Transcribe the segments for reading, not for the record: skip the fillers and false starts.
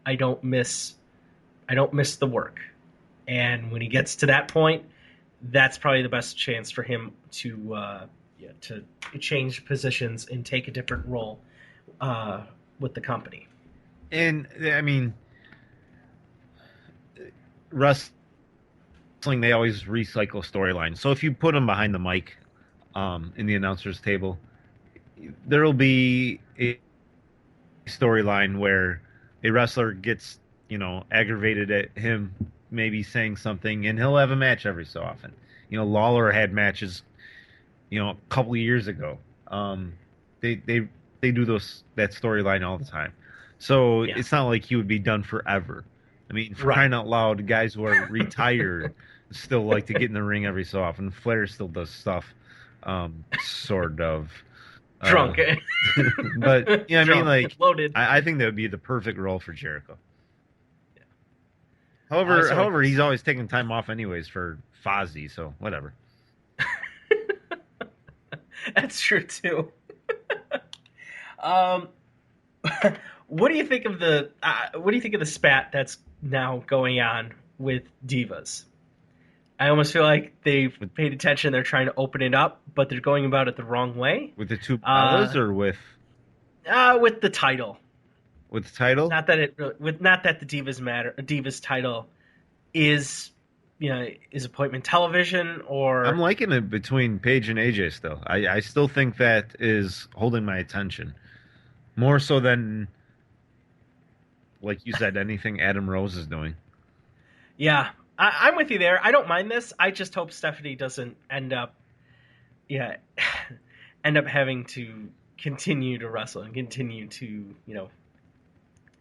I don't miss the work. And when he gets to that point, that's probably the best chance for him to change positions and take a different role with the company. And I mean, wrestling, they always recycle storylines. So if you put him behind the mic, in the announcers table, there'll be a storyline where a wrestler gets, aggravated at him maybe saying something, and he'll have a match every so often. Lawler had matches, a couple of years ago. They do that storyline all the time. So Yeah. it's not like he would be done forever. I mean, for Right. crying out loud, guys who are retired still like to get in the ring every so often. Flair still does stuff, sort of. Uh, Drunk. but I mean, Drunk. like, Loaded. I think that would be the perfect role for Jericho. I However, certainly however, think he's so. always taking time off anyways for Fozzy, so whatever. That's true too. Um, what do you think of the spat that's now going on with divas? I almost feel like they've With paid attention. They're trying to open it up, but they're going about it the wrong way. with the two Bellas Uh, or with the title, with the title? not that the divas matter. A divas title is is appointment television I'm or liking it between Paige and AJ still. I still think that is holding my attention more so than, like you said, anything Adam Rose is doing. yeah. I'm with you there. I don't mind this. I just hope Stephanie doesn't yeah end up having to continue to wrestle and continue to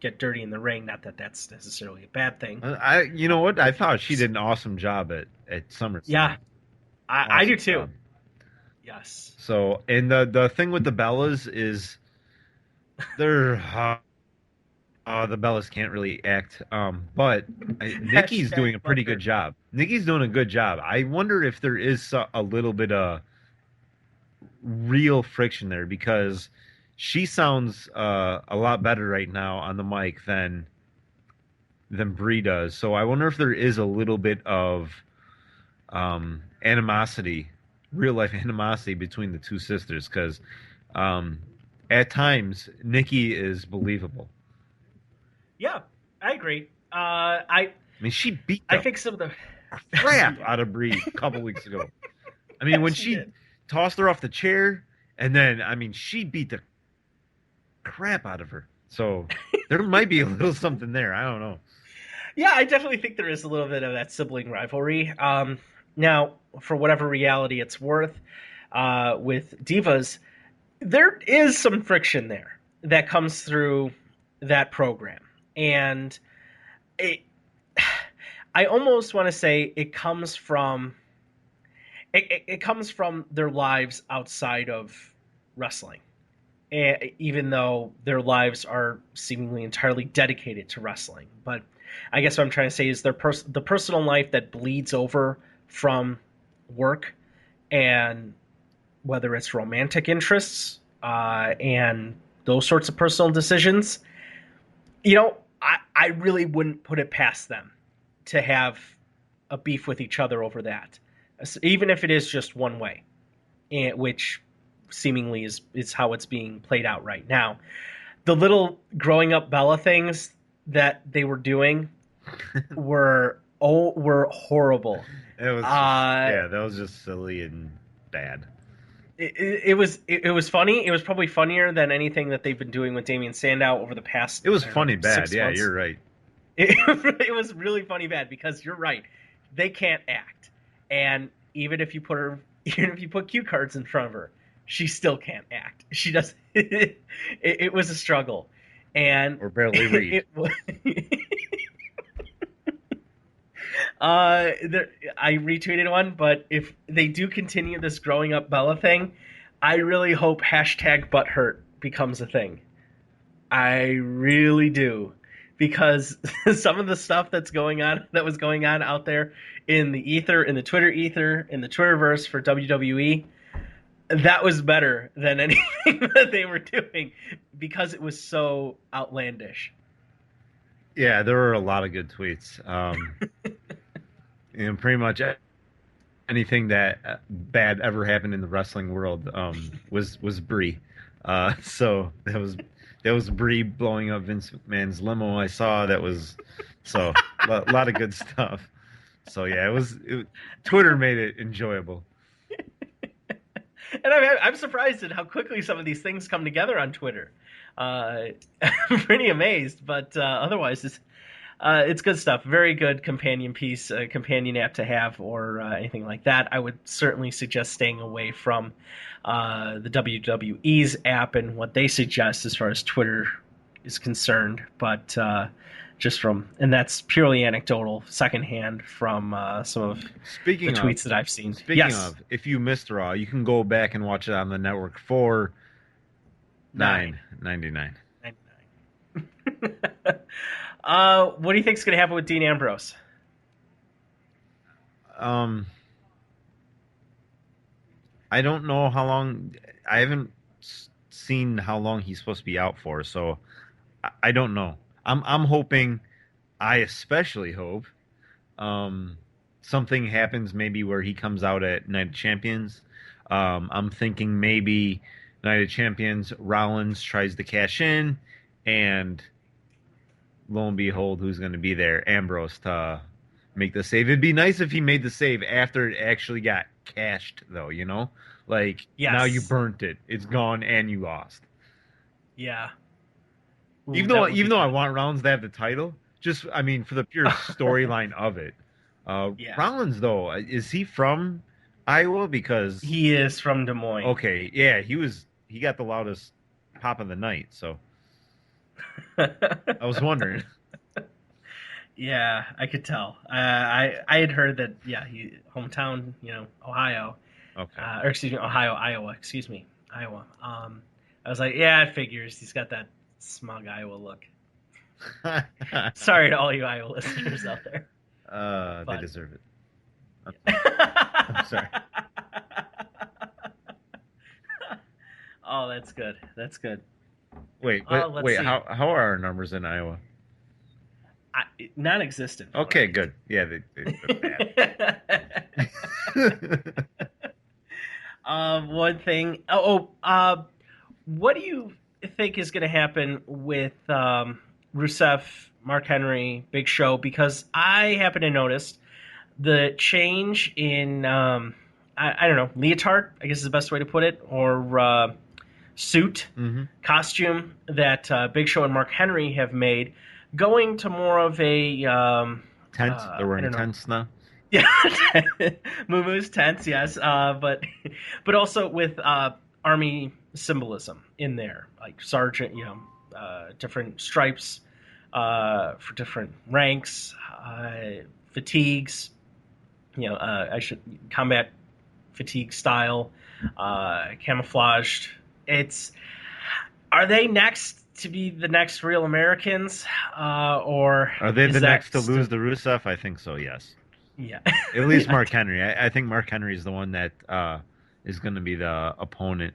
get dirty in the ring. Not that that's necessarily a bad thing. You know what? I If thought she it's did an awesome job at Yeah, SummerSlam. I do Awesome too. job. Yes. So, and the thing with the Bellas is they're the Bellas can't really act. But Nikki's doing Hashtag a pretty good butthurt. job. Nikki's doing a good job. I wonder if there is a little bit of real friction there because she sounds a lot better right now on the mic than Brie does. So I wonder if there is a little bit of animosity, real life animosity between the two sisters because um, at times Nikki is believable. Yeah, I agree. I I mean, she beat I the think some of the crap yeah, out of Brie a couple weeks ago. I mean, yeah, when she she did. tossed her off the chair, and then I mean, she beat the crap out of her. So there might be a little something there. I don't know. Yeah, I definitely think there is a little bit of that sibling rivalry. Now, for whatever reality it's worth, with divas, there is some friction there that comes through that program, and it, I almost want to say it comes from their lives outside of wrestling, even though their lives are seemingly entirely dedicated to wrestling. But I guess what I'm trying to say is the personal life that bleeds over from work, and whether it's romantic interests and those sorts of personal decisions, I really wouldn't put it past them to have a beef with each other over that, even if it is just one way, which seemingly is how it's being played out right now. The little growing up Bella things that they were doing were horrible. It was just Uh, yeah, that was just silly and bad. it was funny. It was probably funnier than anything that they've been doing with Damian Sandow over the past, It was I don't know, funny bad. 6 Yeah, months. you're right. It was really funny bad because you're right. They can't act. And even if you put cue cards in front of her, she still can't act. She does it was a struggle. And Or barely read. it was I retweeted one, but if they do continue this growing up Bella thing, I really hope hashtag butthurt becomes a thing. I really do. Because some of the stuff that was going on out there in the ether, in the Twitter ether, in the Twitterverse for WWE, that was better than anything that they were doing because it was so outlandish. Yeah, there were a lot of good tweets. And pretty much anything that bad ever happened in the wrestling world was Brie. So that was Brie blowing up Vince McMahon's limo. I saw that was so a lot of good stuff. So yeah, Twitter made it enjoyable. And I'm surprised at how quickly some of these things come together on Twitter. I'm pretty amazed, but otherwise, it's good stuff. Very good companion piece, companion app to have, or anything like that. I would certainly suggest staying away from the WWE's app and what they suggest as far as Twitter is concerned. But and that's purely anecdotal, secondhand from some of the Speaking of tweets that I've seen. speaking Yes, of, if you missed Raw, you can go back and watch it on the network for nine. $9.99. 99. What do you think is going to happen with Dean Ambrose? Um, I don't know how long. I haven't seen how long he's supposed to be out for, so I don't know. I'm hoping. I especially hope um, something happens maybe where he comes out at Night of Champions. I'm thinking maybe Night of Champions Rollins tries to cash in, and lo and behold, who's going to be there? Ambrose to make the save. It'd be nice if he made the save after it actually got cashed, though. Like now you Yes. burnt it. It's gone and you lost. Yeah. Ooh, Even that though would be even though I good. want Rollins to have the title, just I mean for the pure storyline of it. Yeah. Rollins though, is he from Iowa? Because He is from Des Moines. okay, yeah, he got the loudest pop of the night. So I was wondering. Yeah, I could tell. I had heard that. Yeah, he hometown, Ohio, Okay. or excuse me, Ohio, Iowa. Excuse me, Iowa. I was like, yeah, it figures. He's got that smug Iowa look. Sorry to all you Iowa listeners out there, They but deserve it. I'm sorry. yeah. Oh, that's good. That's good. Let's Wait. see. How are our numbers in Iowa? Non-existent, Phil, I Okay, think. good. Yeah, they're bad. One thing. What do you think is going to happen with Rusev, Mark Henry, Big Show? Because I happen to notice the change in I don't know, leotard, I guess is the best way to put it, or suit hmm costume that Big Show and Mark Henry have made, going to more of a Tent. They're I wearing don't know. tents now. Yeah, Muumuu's tense, yes, but also with army symbolism in there, like sergeant, different stripes for different ranks, fatigues, I should combat fatigue style, camouflaged. It's Are they next to be the next real Americans, or Are they is the that next to still? lose the Rusev? I think so. Yes. Yeah, At least yeah, Mark Henry. I think Mark Henry is the one that is going to be the opponent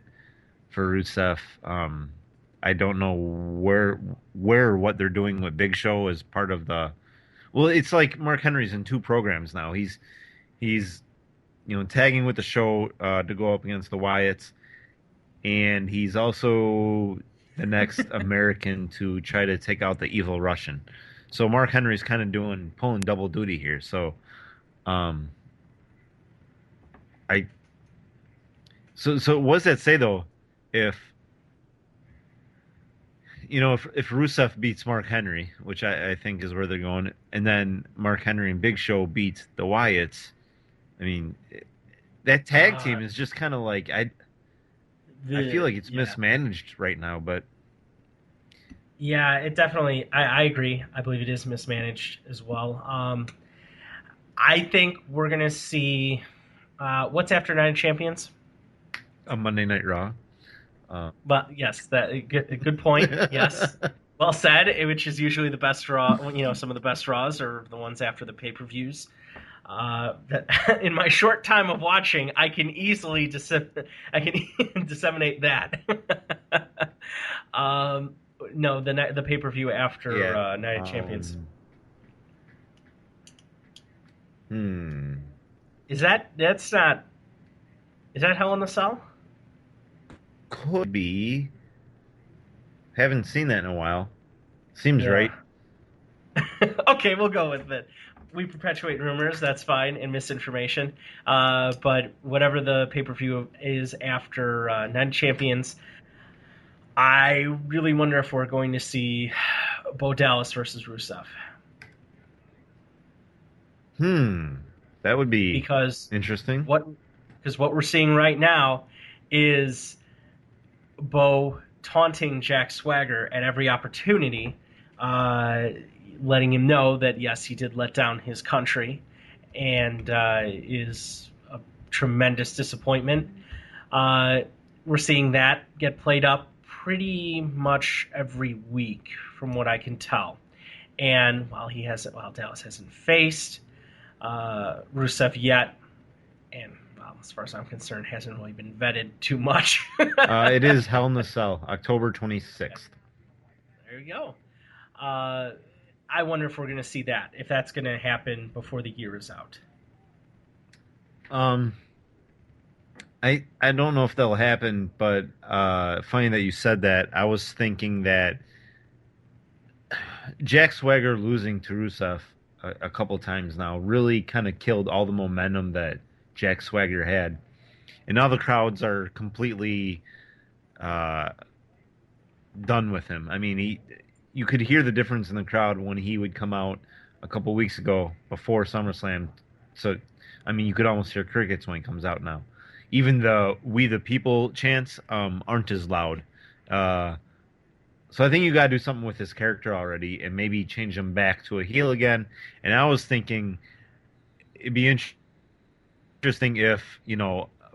for Rusev. I don't know where or what they're doing with Big Show as part of the. Well, it's like Mark Henry's in two programs now. He's tagging with the show to go up against the Wyatts, and he's also the next American to try to take out the evil Russian. So Mark Henry's kind of pulling double duty here. So um, I so what does that say though? If if Rusev beats Mark Henry, which I think is where they're going, and then Mark Henry and Big Show beat the Wyatts, I mean that tag uh, team is just kind of like I feel like it's yeah, mismanaged right now, but yeah. It definitely. I agree. I believe it is mismanaged as well. I think we're gonna see what's after Night of Champions. a Monday Night Raw. Uh, But yes, that good point. Yes, well said. Which is usually the best draw. Some of the best draws are the ones after the pay-per-views. That in my short time of watching, I can easily I can disseminate that. No, the pay per view after Yeah. Night of Champions. Hmm. That's not, is that Hell in the Cell? Could be. Haven't seen that in a while. Seems Yeah. right. Okay, we'll go with it. We perpetuate rumors, that's fine, and misinformation. But whatever the pay per view is after Night of Champions, I really wonder if we're going to see Bo Dallas versus Rusev. Hmm. That would be Because interesting. what because what we're seeing right now is Bo taunting Jack Swagger at every opportunity, uh, letting him know that yes, he did let down his country, and is a tremendous disappointment. Uh, we're seeing that get played up pretty much every week, from what I can tell. And while Dallas hasn't faced Rusev yet, and well, as far as I'm concerned, hasn't really been vetted too much. It is Hell in the Cell, October 26th. There you go. Uh, I wonder if we're going to see that, if that's going to happen before the year is out. Um, I don't know if that'll happen, but funny that you said that. I was thinking that Jack Swagger losing to Rusev a couple times now really kind of killed all the momentum that Jack Swagger had, and now the crowds are completely uh, done with him. I mean, you could hear the difference in the crowd when he would come out a couple weeks ago before SummerSlam. So, I mean, you could almost hear crickets when he comes out now. Even the "We the People" chants aren't as loud. Uh, so I think you got to do something with his character already, and maybe change him back to a heel again. And I was thinking it'd be interesting if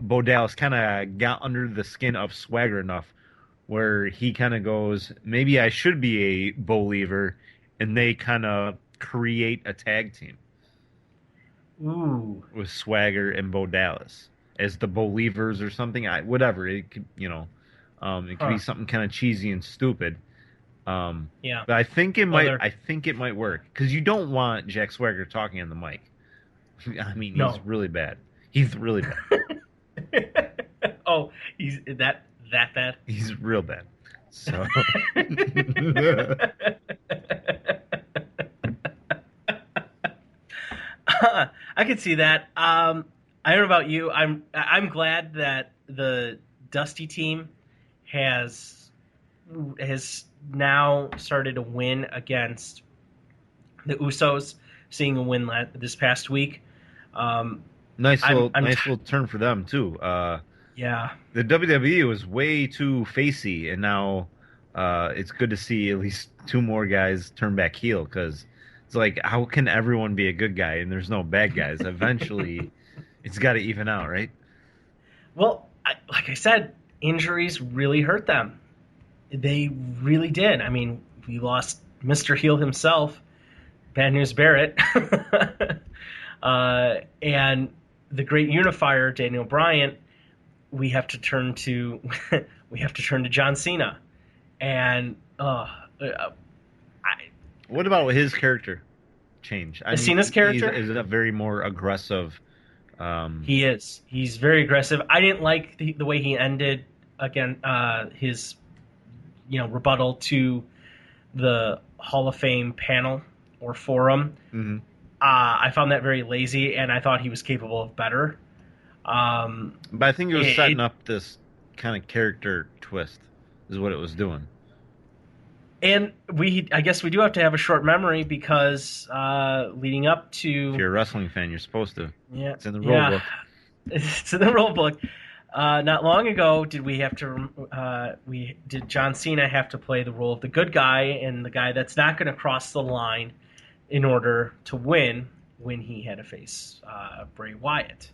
Bo Dallas kind of got under the skin of Swagger enough where he kind of goes, maybe I should be a believer, and they kind of create a tag team Ooh. with Swagger and Bo Dallas as the Believers or something. Whatever it could, it could be Huh. something kind of cheesy and stupid. Yeah. But I think it Well, might. they're I think it might work because you don't want Jack Swagger talking on the mic. I mean, he's no. really bad. He's really bad. Oh, he's that bad. He's real bad. So I could see that. I don't know about you. I'm glad that the Dusty team has has now started to win against the Usos. Seeing a win this past week. Um, I'm nice little turn for them too. yeah. The WWE was way too facey, and now it's good to see at least two more guys turn back heel because it's like, how can everyone be a good guy and there's no bad guys? Eventually, it's got to even out, right? Well, like I said, injuries really hurt them. They really did. I mean, we lost Mr. Heel himself, Bad News Barrett, and the great unifier Daniel Bryan. We have to turn to we have to turn to John Cena, and What about his character change? I Cena's mean, character. is a very more aggressive. He is. He's very aggressive. I didn't like the way he ended again. His rebuttal to the Hall of Fame panel or forum. Mhm. I found that very lazy, and I thought he was capable of better. But I think it was It setting up this kind of character twist, is what it was doing. and I guess we do have to have a short memory because leading up If to you're a wrestling fan, you're supposed to. yeah It's in the rule yeah book. it's in the rule book. Not long ago, did John Cena have to play the role of the good guy and the guy that's not going to cross the line in order to win when he had to face Bray Wyatt.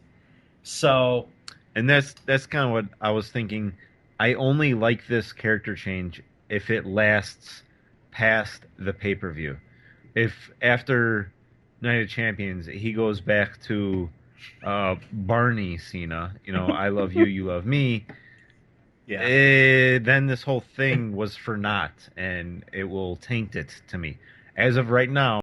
So And that's kind of what I was thinking. I only like this character change if it lasts past the pay-per-view. If after Night of Champions he goes back to Barney Cena, I love you, you love me. Yeah. then this whole thing was for naught, and it will taint it to me. As of right now,